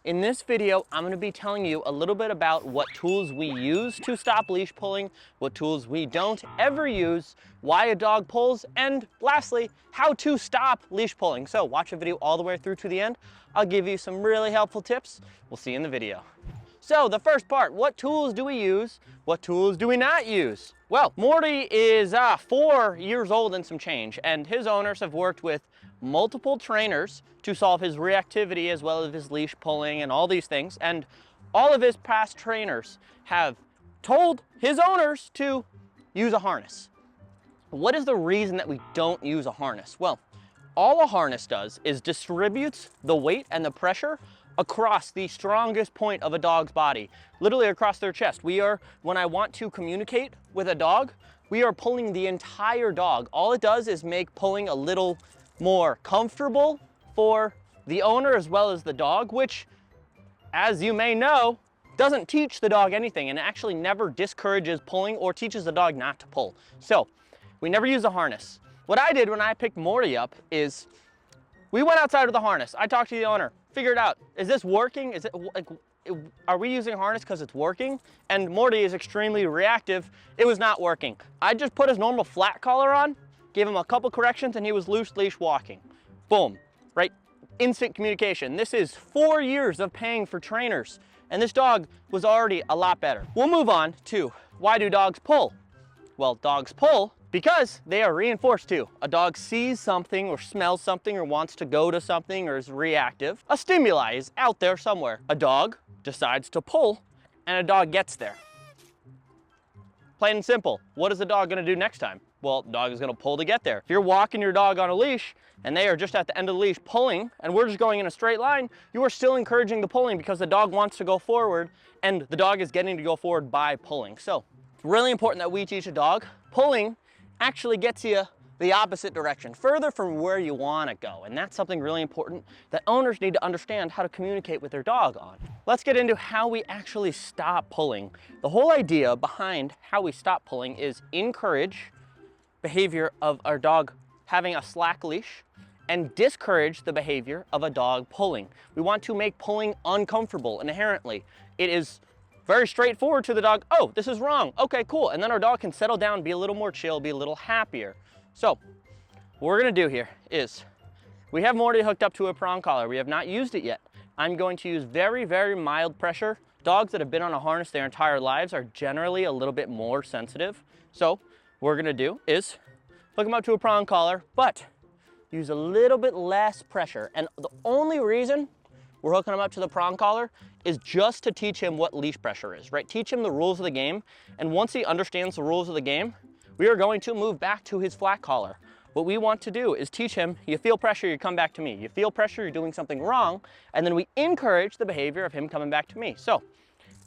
In this video, I'm going to be telling you a little bit about what tools we use to stop leash pulling, what tools we don't ever use, why a dog pulls, and lastly, how to stop leash pulling. So watch the video all the way through to the end. I'll give you some really helpful tips. We'll see you in the video. So the first part, what tools do we use? What tools do we not use? Well, Morty is 4 years old and some change, and his owners have worked with multiple trainers to solve his reactivity as well as his leash pulling and all these things. And all of his past trainers have told his owners to use a harness. What is the reason that we don't use a harness? Well, all a harness does is distributes the weight and the pressure across the strongest point of a dog's body, literally across their chest. When I want to communicate with a dog, we are pulling the entire dog. All it does is make pulling a little more comfortable for the owner as well as the dog, which, as you may know, doesn't teach the dog anything and actually never discourages pulling or teaches the dog not to pull. So we never use a harness. What I did when I picked Morty up is we went outside with the harness. I talked to the owner, figured out, is this working? Is it like, are we using a harness because it's working? And Morty is extremely reactive. It was not working. I just put his normal flat collar on, gave him a couple corrections, and he was loose leash walking. Boom, right? Instant communication. This is 4 years of paying for trainers, and this dog was already a lot better. We'll move on to why do dogs pull? Well, dogs pull because they are reinforced to. A dog sees something or smells something or wants to go to something or is reactive. A stimuli is out there somewhere. A dog decides to pull and a dog gets there. Plain and simple. What is the dog gonna do next time? Well, the dog is gonna pull to get there. If you're walking your dog on a leash and they are just at the end of the leash pulling and we're just going in a straight line, you are still encouraging the pulling because the dog wants to go forward and the dog is getting to go forward by pulling. So it's really important that we teach a dog pulling actually gets you the opposite direction, further from where you want to go. And that's something really important that owners need to understand how to communicate with their dog on. Let's get into how we actually stop pulling. The whole idea behind how we stop pulling is encourage behavior of our dog having a slack leash and discourage the behavior of a dog pulling. We want to make pulling uncomfortable inherently. It is very straightforward to the dog. Oh, this is wrong. Okay, cool. And then our dog can settle down, be a little more chill, be a little happier. So what we're gonna do here is we have Morty hooked up to a prong collar. We have not used it yet. I'm going to use very, very mild pressure. Dogs that have been on a harness their entire lives are generally a little bit more sensitive. So what we're gonna do is hook them up to a prong collar, but use a little bit less pressure. And the only reason we're hooking him up to the prong collar is just to teach him what leash pressure is, right? Teach him the rules of the game. And once he understands the rules of the game, we are going to move back to his flat collar. What we want to do is teach him, you feel pressure, you come back to me. You feel pressure, you're doing something wrong. And then we encourage the behavior of him coming back to me. So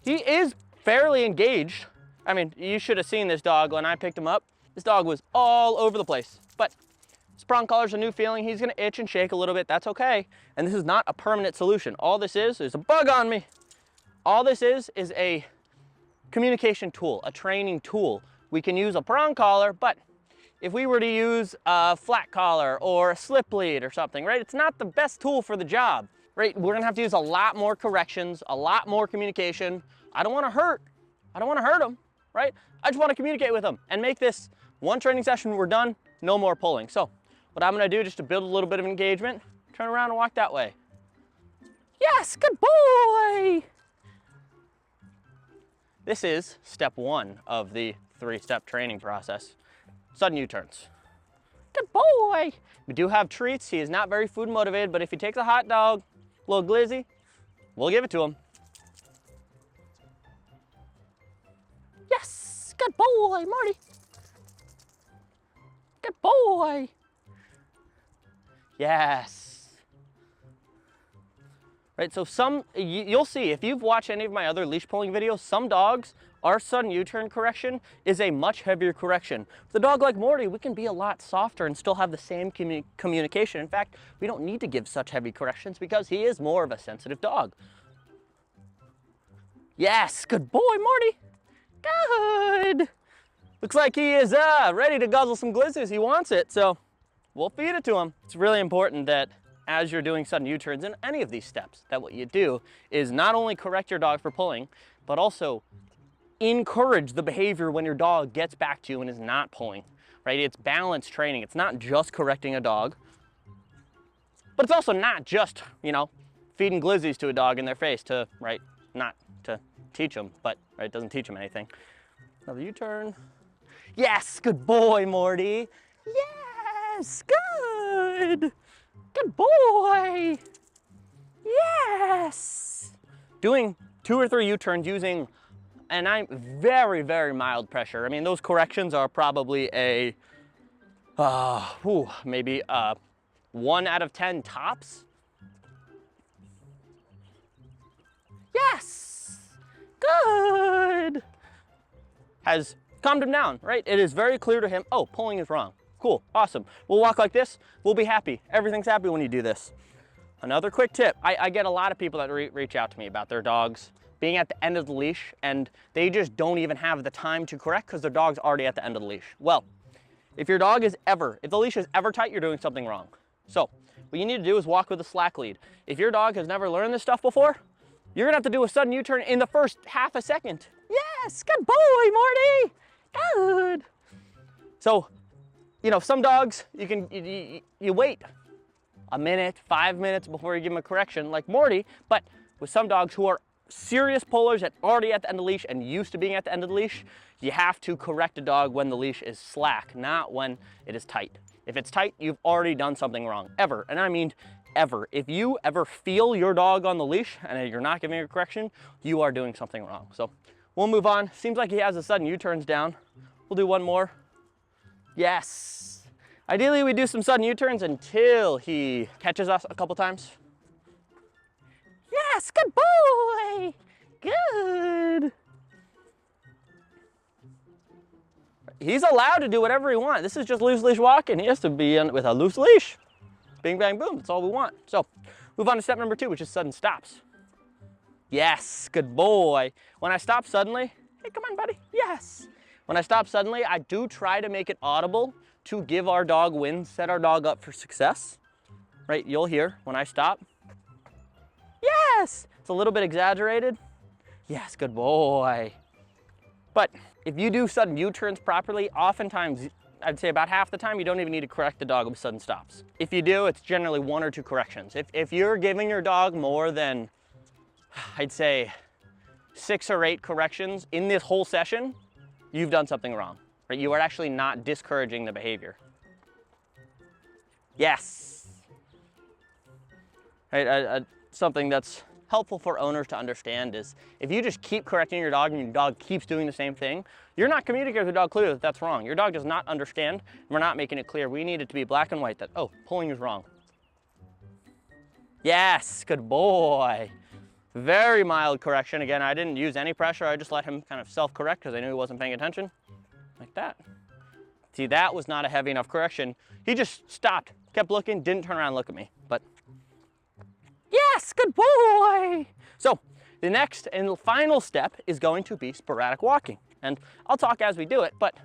he is fairly engaged. I mean, you should have seen this dog when I picked him up. This dog was all over the place, but this prong collar's a new feeling. He's gonna itch and shake a little bit, that's okay. And this is not a permanent solution. All this is a bug on me. All this is a communication tool, a training tool. We can use a prong collar, but if we were to use a flat collar or a slip lead or something, right? It's not the best tool for the job, right? We're gonna have to use a lot more corrections, a lot more communication. I don't wanna hurt him, right? I just wanna communicate with him and make this one training session, we're done, no more pulling. So what I'm gonna do just to build a little bit of engagement, turn around and walk that way. Yes, good boy. This is step 1 of the 3-step training process. Sudden U-turns. Good boy. We do have treats. He is not very food motivated, but if he takes a hot dog, a little glizzy, we'll give it to him. Yes, good boy, Marty. Good boy. Yes. Right, so you'll see, if you've watched any of my other leash pulling videos, some dogs, our sudden U-turn correction is a much heavier correction. With a dog like Morty, we can be a lot softer and still have the same communication. In fact, we don't need to give such heavy corrections because he is more of a sensitive dog. Yes, good boy, Morty. Good. Looks like he is ready to guzzle some glizzies. He wants it, so we'll feed it to him. It's really important that as you're doing sudden U-turns in any of these steps, that what you do is not only correct your dog for pulling, but also encourage the behavior when your dog gets back to you and is not pulling, right? It's balance training. It's not just correcting a dog, but it's also not just, you know, feeding glizzies to a dog in their face to, right, not to teach them, but, right, it doesn't teach them anything. Another U-turn. Yes, good boy, Morty. Yes, good. Good boy. Yes. Doing 2 or 3 U-turns using, and I'm very, very mild pressure. I mean, those corrections are probably a, maybe 1 out of 10 tops. Yes, good. Has calmed him down, right? It is very clear to him, oh, pulling is wrong. Cool, awesome. We'll walk like this, we'll be happy. Everything's happy when you do this. Another quick tip, I get a lot of people that reach out to me about their dogs being at the end of the leash and they just don't even have the time to correct because their dog's already at the end of the leash. Well, if your dog is if the leash is ever tight, you're doing something wrong. So what you need to do is walk with a slack lead. If your dog has never learned this stuff before, you're gonna have to do a sudden U-turn in the first half a second. Yes, good boy, Morty, good. So, you know, some dogs, you wait a minute, 5 minutes before you give them a correction like Morty, but with some dogs who are serious pullers that are already at the end of the leash and used to being at the end of the leash, you have to correct a dog when the leash is slack, not when it is tight. If it's tight, you've already done something wrong, ever, and I mean ever. If you ever feel your dog on the leash and you're not giving a correction, you are doing something wrong. So we'll move on. Seems like he has the sudden U-turns down. We'll do one more. Yes. Ideally, we do some sudden U-turns until he catches us a couple times. Yes, good boy. Good. He's allowed to do whatever he wants. This is just loose leash walking. He has to be in with a loose leash. Bing, bang, boom. That's all we want. So move on to step number 2, which is sudden stops. Yes, good boy. When I stop suddenly, hey, come on, buddy. Yes. When I stop suddenly, I do try to make it audible to give our dog wins, set our dog up for success. Right, you'll hear when I stop. Yes, it's a little bit exaggerated. Yes, good boy. But if you do sudden U-turns properly, oftentimes, I'd say about half the time, you don't even need to correct the dog with sudden stops. If you do, it's generally 1 or 2 corrections. If you're giving your dog more than, I'd say, 6 or 8 corrections in this whole session, you've done something wrong. Right? You are actually not discouraging the behavior. Yes. Right, something that's helpful for owners to understand is if you just keep correcting your dog and your dog keeps doing the same thing, you're not communicating with the dog clearly that that's wrong. Your dog does not understand. We're not making it clear. We need it to be black and white that, oh, pulling is wrong. Yes, good boy. Very mild correction. Again, I didn't use any pressure. I just let him kind of self-correct because I knew he wasn't paying attention. Like that. See, that was not a heavy enough correction. He just stopped, kept looking, didn't turn around and look at me. But yes, good boy. So the next and final step is going to be sporadic walking. And I'll talk as we do it, but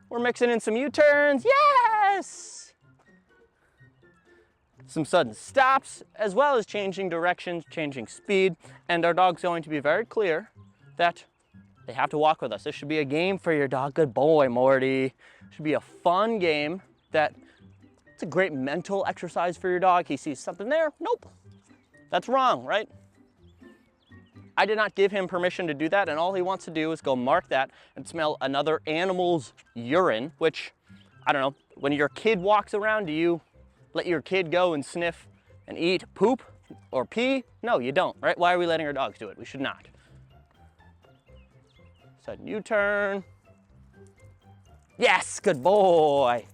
we're mixing in some U-turns. Yes. Some sudden stops, as well as changing directions, changing speed. And our dog's going to be very clear that they have to walk with us. This should be a game for your dog. Good boy, Morty. It should be a fun game that it's a great mental exercise for your dog. He sees something there. Nope. That's wrong, right? I did not give him permission to do that, and all he wants to do is go mark that and smell another animal's urine, which, I don't know, when your kid walks around, do you let your kid go and sniff and eat poop or pee? No, you don't, right? Why are we letting our dogs do it? We should not. Sudden U-turn. Yes, good boy.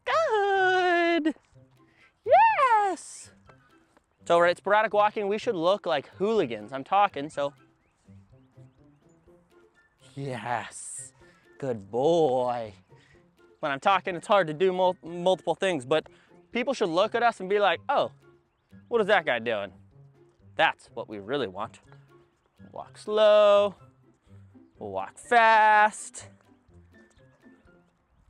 Good. Yes. So, right, sporadic walking, we should look like hooligans. I'm talking, so. Yes, good boy. When I'm talking, it's hard to do multiple things, but people should look at us and be like, oh, what is that guy doing? That's what we really want. Walk slow, we'll walk fast.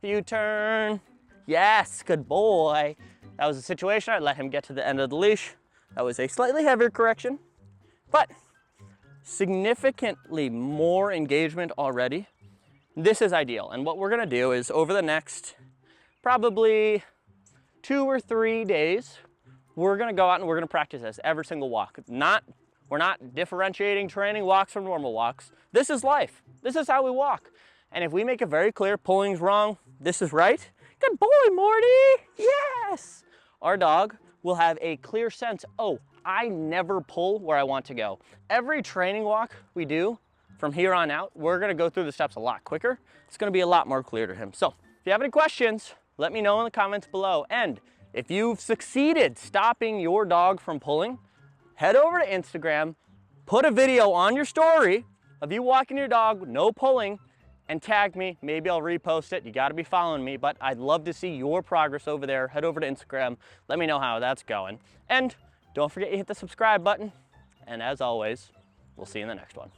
U-turn. Yes, good boy. that was a situation. I let him get to the end of the leash. That was a slightly heavier correction, but significantly more engagement already. This is ideal. And what we're gonna do is over the next probably 2 or 3 days, we're gonna go out and we're gonna practice this every single walk. We're not differentiating training walks from normal walks. This is life. This is how we walk. And if we make it very clear, pulling's wrong, this is right, good boy, Morty, yes! Our dog will have a clear sense, oh, I never pull where I want to go. Every training walk we do from here on out, we're gonna go through the steps a lot quicker. It's gonna be a lot more clear to him. So if you have any questions, let me know in the comments below. And if you've succeeded stopping your dog from pulling, head over to Instagram, put a video on your story of you walking your dog, no pulling, and tag me. Maybe I'll repost it. You gotta be following me, but I'd love to see your progress over there. Head over to Instagram. Let me know how that's going. And don't forget you hit the subscribe button. And as always, we'll see you in the next one.